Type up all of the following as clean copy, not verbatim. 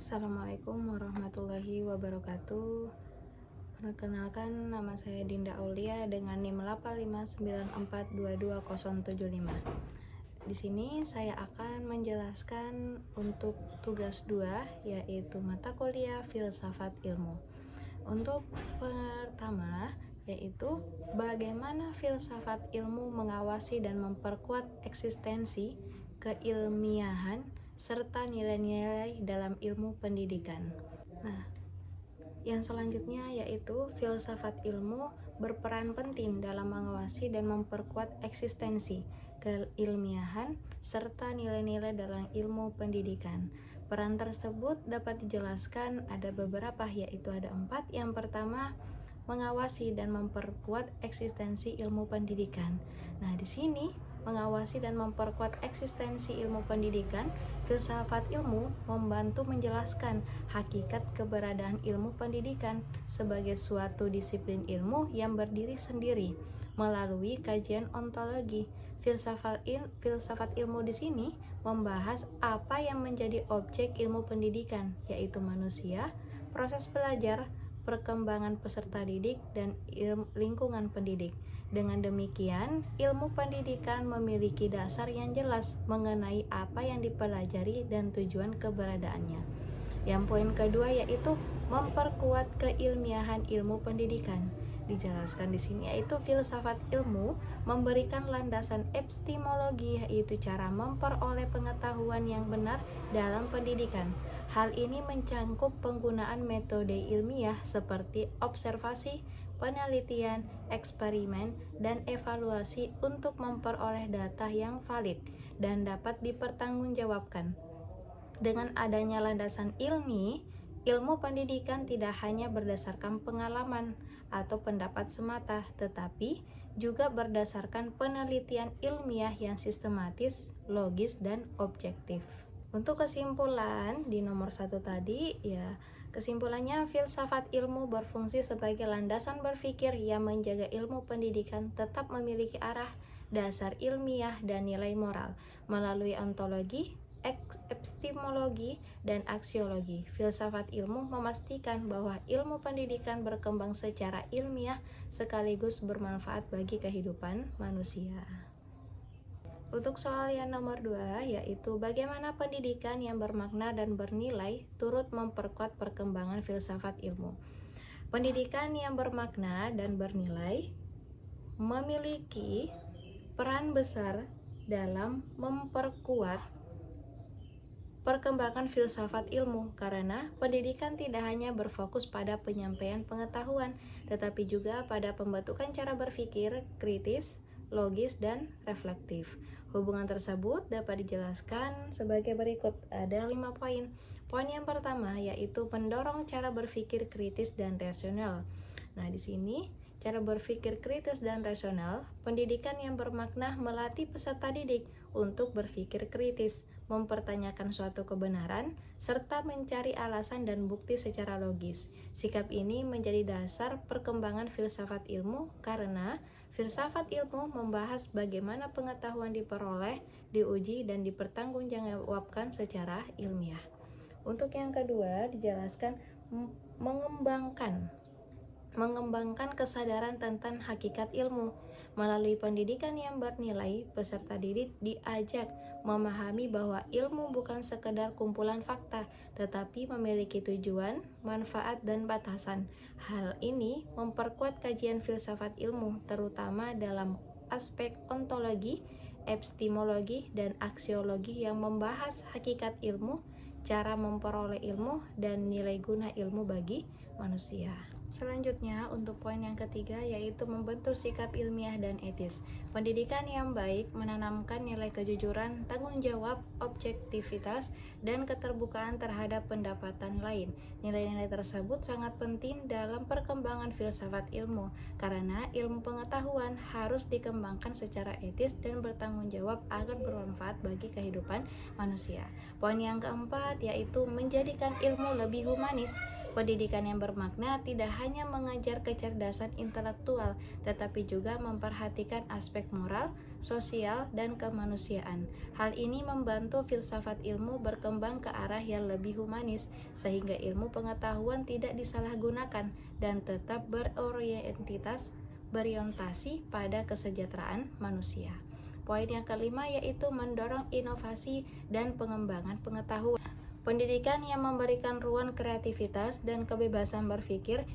Assalamualaikum warahmatullahi wabarakatuh. Perkenalkan, nama saya Dinda Aulia dengan NIM 859422075. Di sini saya akan menjelaskan untuk tugas 2, yaitu mata kuliah Filsafat Ilmu. Untuk pertama, yaitu bagaimana filsafat ilmu mengawasi dan memperkuat eksistensi, keilmiahan, serta nilai-nilai dalam ilmu pendidikan. Nah, yang selanjutnya yaitu filsafat ilmu berperan penting dalam mengawasi dan memperkuat eksistensi, keilmiahan, serta nilai-nilai dalam ilmu pendidikan. Peran tersebut dapat dijelaskan ada beberapa, yaitu ada 4. Yang pertama, mengawasi dan memperkuat eksistensi ilmu pendidikan. Nah, di sini mengawasi dan memperkuat eksistensi ilmu pendidikan, filsafat ilmu membantu menjelaskan hakikat keberadaan ilmu pendidikan sebagai suatu disiplin ilmu yang berdiri sendiri melalui kajian ontologi. Filsafat ilmu di sini membahas apa yang menjadi objek ilmu pendidikan, yaitu manusia, proses belajar, perkembangan peserta didik, dan lingkungan pendidik. Dengan demikian, ilmu pendidikan memiliki dasar yang jelas mengenai apa yang dipelajari dan tujuan keberadaannya. Yang poin kedua yaitu memperkuat keilmiahan ilmu pendidikan. Dijelaskan di sini yaitu filsafat ilmu memberikan landasan epistemologi, yaitu cara memperoleh pengetahuan yang benar dalam pendidikan. Hal ini mencakup penggunaan metode ilmiah seperti observasi, penelitian, eksperimen, dan evaluasi untuk memperoleh data yang valid dan dapat dipertanggungjawabkan. Dengan adanya landasan ilmu pendidikan tidak hanya berdasarkan pengalaman atau pendapat semata, tetapi juga berdasarkan penelitian ilmiah yang sistematis, logis, dan objektif. Untuk kesimpulan di nomor 1 tadi, kesimpulannya filsafat ilmu berfungsi sebagai landasan berpikir yang menjaga ilmu pendidikan tetap memiliki arah, dasar ilmiah, dan nilai moral melalui ontologi, epistemologi, dan aksiologi. Filsafat ilmu memastikan bahwa ilmu pendidikan berkembang secara ilmiah sekaligus bermanfaat bagi kehidupan manusia. Untuk soal yang nomor 2, yaitu bagaimana pendidikan yang bermakna dan bernilai turut memperkuat perkembangan filsafat ilmu. Pendidikan yang bermakna dan bernilai memiliki peran besar dalam memperkuat perkembangan filsafat ilmu, karena pendidikan tidak hanya berfokus pada penyampaian pengetahuan, tetapi juga pada pembentukan cara berpikir kritis, logis, dan reflektif. Hubungan tersebut dapat dijelaskan sebagai berikut. Ada 5 poin. Poin yang pertama yaitu mendorong cara berpikir kritis dan rasional. Nah, di sini cara berpikir kritis dan rasional, pendidikan yang bermakna melatih peserta didik untuk berpikir kritis, mempertanyakan suatu kebenaran, serta mencari alasan dan bukti secara logis. Sikap ini menjadi dasar perkembangan filsafat ilmu karena filsafat ilmu membahas bagaimana pengetahuan diperoleh, diuji, dan dipertanggungjawabkan secara ilmiah. Untuk yang kedua, dijelaskan mengembangkan kesadaran tentang hakikat ilmu. Melalui pendidikan yang bernilai, peserta didik diajak memahami bahwa ilmu bukan sekedar kumpulan fakta, tetapi memiliki tujuan, manfaat, dan batasan. Hal ini memperkuat kajian filsafat ilmu, terutama dalam aspek ontologi, epistemologi, dan aksiologi yang membahas hakikat ilmu, cara memperoleh ilmu, dan nilai guna ilmu bagi manusia. Selanjutnya, untuk poin yang ketiga yaitu membentuk sikap ilmiah dan etis. Pendidikan yang baik menanamkan nilai kejujuran, tanggung jawab, objektivitas, dan keterbukaan terhadap pendapatan lain. Nilai-nilai tersebut sangat penting dalam perkembangan filsafat ilmu, karena ilmu pengetahuan harus dikembangkan secara etis dan bertanggung jawab agar bermanfaat bagi kehidupan manusia. Poin yang keempat yaitu menjadikan ilmu lebih humanis. Pendidikan yang bermakna tidak hanya mengajar kecerdasan intelektual, tetapi juga memperhatikan aspek moral, sosial, dan kemanusiaan. Hal ini membantu filsafat ilmu berkembang ke arah yang lebih humanis, sehingga ilmu pengetahuan tidak disalahgunakan dan tetap berorientasi pada kesejahteraan manusia. Poin yang kelima yaitu mendorong inovasi dan pengembangan pengetahuan. Pendidikan yang memberikan ruang kreativitas dan kebebasan berpikir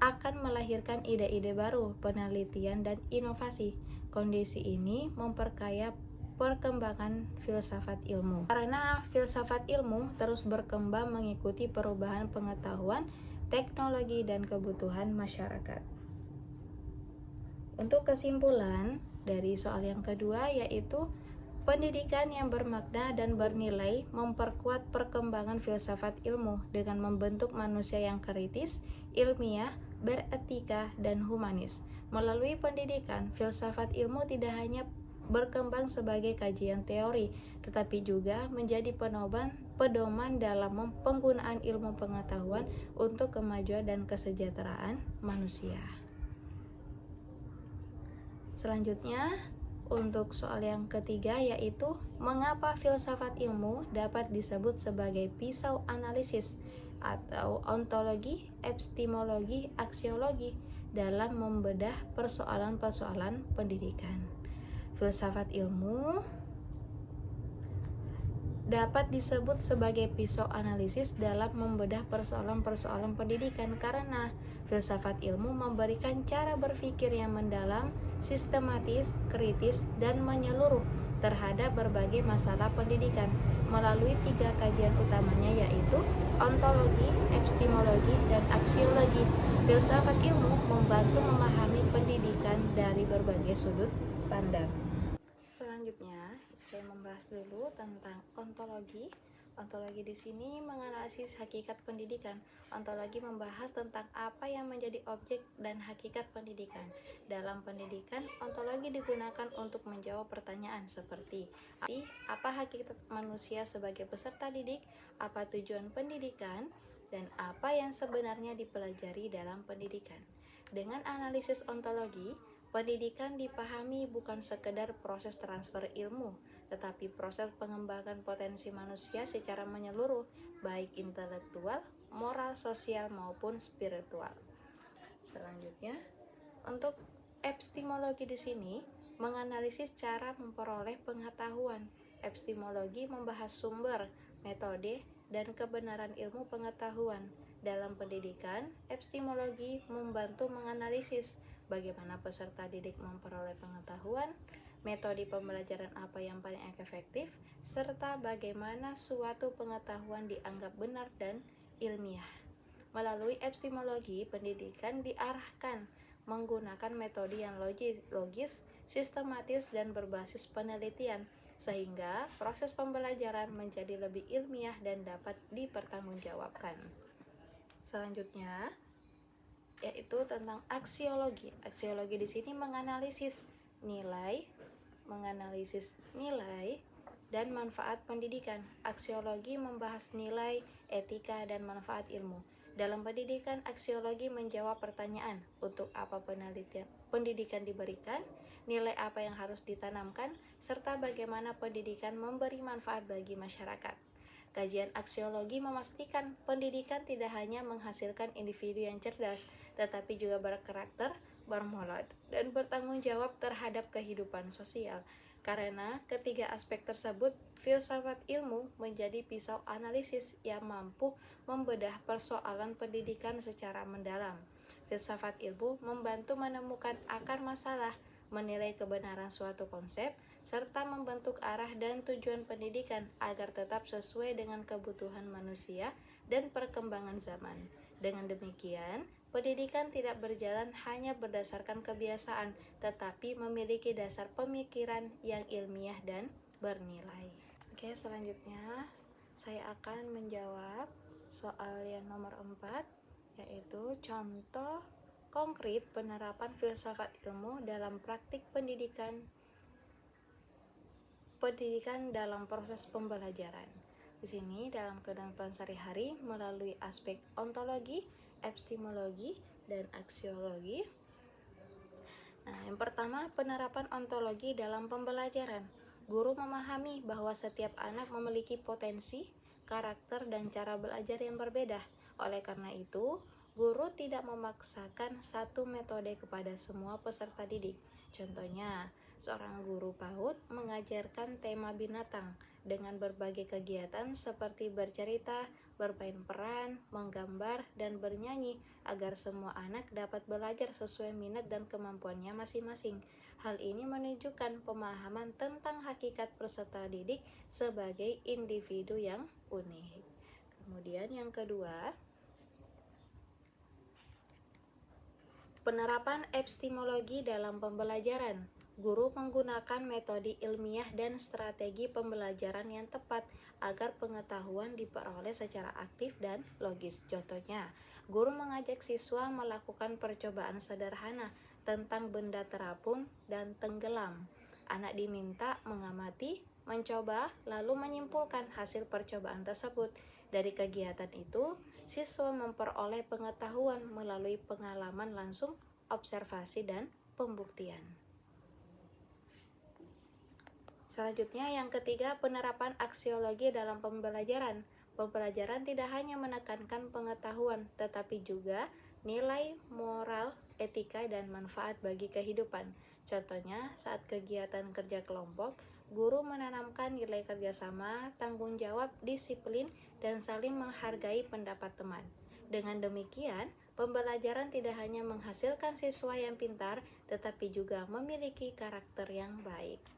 akan melahirkan ide-ide baru, penelitian, dan inovasi. Kondisi ini memperkaya perkembangan filsafat ilmu. Karena filsafat ilmu terus berkembang mengikuti perubahan pengetahuan, teknologi, dan kebutuhan masyarakat. Untuk kesimpulan dari soal yang kedua yaitu pendidikan yang bermakna dan bernilai memperkuat perkembangan filsafat ilmu dengan membentuk manusia yang kritis, ilmiah, beretika, dan humanis. Melalui pendidikan, filsafat ilmu tidak hanya berkembang sebagai kajian teori, tetapi juga menjadi pedoman dalam penggunaan ilmu pengetahuan untuk kemajuan dan kesejahteraan manusia. Selanjutnya, untuk soal yang ketiga yaitu mengapa filsafat ilmu dapat disebut sebagai pisau analisis atau ontologi, epistemologi, aksiologi dalam membedah persoalan-persoalan pendidikan. Filsafat ilmu dapat disebut sebagai pisau analisis dalam membedah persoalan-persoalan pendidikan karena filsafat ilmu memberikan cara berpikir yang mendalam, sistematis, kritis, dan menyeluruh terhadap berbagai masalah pendidikan melalui 3 kajian utamanya yaitu ontologi, epistemologi, dan aksiologi. Filsafat ilmu membantu memahami pendidikan dari berbagai sudut pandang. Selanjutnya, saya membahas dulu tentang ontologi. Ontologi di sini menganalisis hakikat pendidikan. Ontologi membahas tentang apa yang menjadi objek dan hakikat pendidikan. Dalam pendidikan, ontologi digunakan untuk menjawab pertanyaan seperti apa hakikat manusia sebagai peserta didik, apa tujuan pendidikan, dan apa yang sebenarnya dipelajari dalam pendidikan. Dengan analisis ontologi, pendidikan dipahami bukan sekedar proses transfer ilmu, tetapi proses pengembangan potensi manusia secara menyeluruh, baik intelektual, moral, sosial, maupun spiritual. Selanjutnya, untuk epistemologi di sini menganalisis cara memperoleh pengetahuan. Epistemologi membahas sumber, metode, dan kebenaran ilmu pengetahuan. Dalam pendidikan, epistemologi membantu menganalisis bagaimana peserta didik memperoleh pengetahuan, metode pembelajaran apa yang paling efektif, serta bagaimana suatu pengetahuan dianggap benar dan ilmiah. Melalui epistemologi, pendidikan diarahkan menggunakan metode yang logis, sistematis, dan berbasis penelitian, sehingga proses pembelajaran menjadi lebih ilmiah dan dapat dipertanggungjawabkan. Selanjutnya, yaitu tentang aksiologi. Aksiologi di sini menganalisis nilai dan manfaat pendidikan. Aksiologi membahas nilai, etika, dan manfaat ilmu. Dalam pendidikan, aksiologi menjawab pertanyaan, untuk apa pendidikan diberikan, nilai apa yang harus ditanamkan, serta bagaimana pendidikan memberi manfaat bagi masyarakat. Kajian aksiologi memastikan pendidikan tidak hanya menghasilkan individu yang cerdas, tetapi juga berkarakter, bermoral, dan bertanggung jawab terhadap kehidupan sosial. Karena ketiga aspek tersebut, filsafat ilmu menjadi pisau analisis yang mampu membedah persoalan pendidikan secara mendalam. Filsafat ilmu membantu menemukan akar masalah, menilai kebenaran suatu konsep, serta membentuk arah dan tujuan pendidikan agar tetap sesuai dengan kebutuhan manusia dan perkembangan zaman. Dengan demikian, pendidikan tidak berjalan hanya berdasarkan kebiasaan, tetapi memiliki dasar pemikiran yang ilmiah dan bernilai. Oke, selanjutnya saya akan menjawab soal yang nomor 4, yaitu contoh konkret penerapan filsafat ilmu dalam praktik pendidikan dalam proses pembelajaran. Di di sini dalam kehidupan sehari-hari melalui aspek ontologi, epistemologi, dan aksiologi. Nah, yang pertama, penerapan ontologi dalam pembelajaran. Guru memahami bahwa setiap anak memiliki potensi, karakter, dan cara belajar yang berbeda. Oleh karena itu, guru tidak memaksakan satu metode kepada semua peserta didik. Contohnya, seorang guru PAUD mengajarkan tema binatang dengan berbagai kegiatan seperti bercerita, bermain peran, menggambar, dan bernyanyi agar semua anak dapat belajar sesuai minat dan kemampuannya masing-masing. Hal ini menunjukkan pemahaman tentang hakikat peserta didik sebagai individu yang unik. Kemudian yang kedua, penerapan epistemologi dalam pembelajaran. Guru menggunakan metode ilmiah dan strategi pembelajaran yang tepat agar pengetahuan diperoleh secara aktif dan logis. Contohnya, guru mengajak siswa melakukan percobaan sederhana tentang benda terapung dan tenggelam. Anak diminta mengamati, mencoba, lalu menyimpulkan hasil percobaan tersebut. Dari kegiatan itu, siswa memperoleh pengetahuan melalui pengalaman langsung, observasi, dan pembuktian. Selanjutnya yang ketiga, penerapan aksiologi dalam pembelajaran. Pembelajaran tidak hanya menekankan pengetahuan, tetapi juga nilai moral, etika, dan manfaat bagi kehidupan. Contohnya, saat kegiatan kerja kelompok, guru menanamkan nilai kerjasama, tanggung jawab, disiplin, dan saling menghargai pendapat teman. Dengan demikian, pembelajaran tidak hanya menghasilkan siswa yang pintar, tetapi juga memiliki karakter yang baik.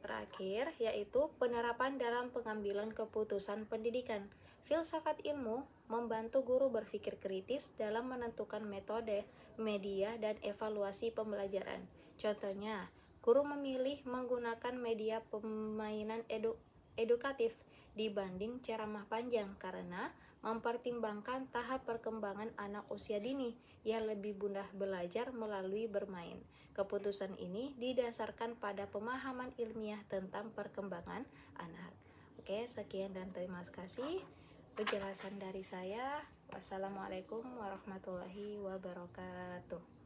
Terakhir, yaitu penerapan dalam pengambilan keputusan pendidikan. Filsafat ilmu membantu guru berpikir kritis dalam menentukan metode, media, dan evaluasi pembelajaran. Contohnya, guru memilih menggunakan media permainan edukatif dibanding ceramah panjang karena mempertimbangkan tahap perkembangan anak usia dini yang lebih mudah belajar melalui bermain. Keputusan ini didasarkan pada pemahaman ilmiah tentang perkembangan anak. Oke, sekian dan terima kasih penjelasan dari saya. Wassalamualaikum warahmatullahi wabarakatuh.